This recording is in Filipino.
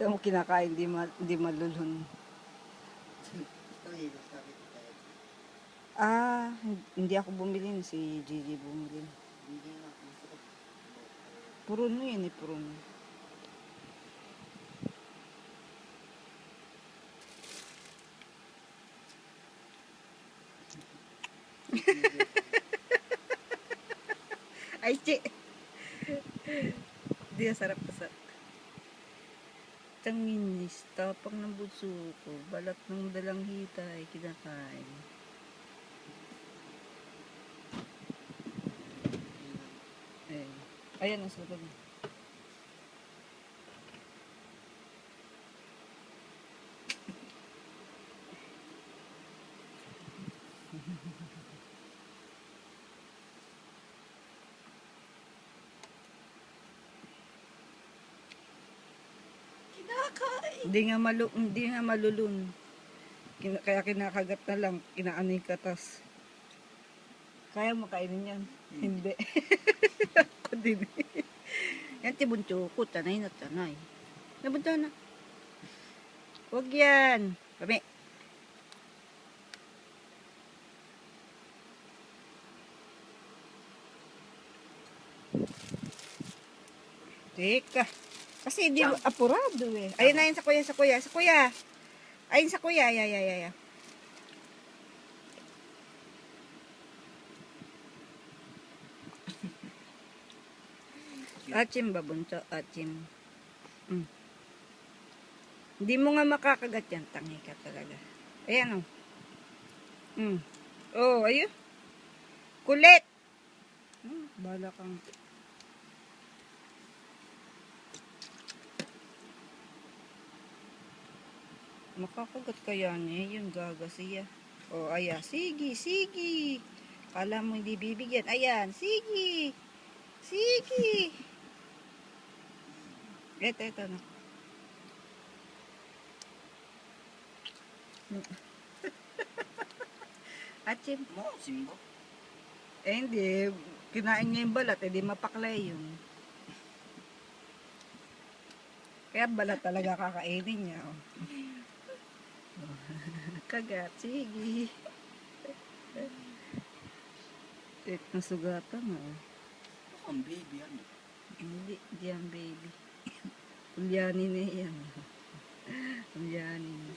Ito mo kinakain, di malulun. Hindi ako bumili, si Gigi bumili. Puron mo yan puron. Ay, chi! Di na sarap pa sa... Tanginis, tapang ng bunso ko, balat ng dalang hita ay kinakain. Ayan, nasa loob. Hindi nga malulun. Kaya kinakagat na lang, kinaanay katas. Kaya mo kainin yan? Hindi. Ako din. Yan tibuncho ko, tanay na tanay. Nabunta na. Huwag yan. Kami. Teka. Kasi di apurado eh. Ayun na yun sa kuya. Ayun sa kuya. Ya. Achim babunso, achim. Hindi mo nga makakagat yan. Tangi ka talaga. Ayan o. Oh, ayun. Kulit. Bala kang... Makakagat kaya niya yung gaga siya. Oh, ayan. Sige. Kala mo hindi bibigyan. Ayan. Sige. Ito na. Achim. Hindi. Kinain niya yung balat. Di mapaklay yun. Kaya balat talaga kakainin niya. Oh. Kagat. Sige. Nasugatan mo. Ang baby yan. Hindi yan baby. Ulyanin na yan. Ulyanin.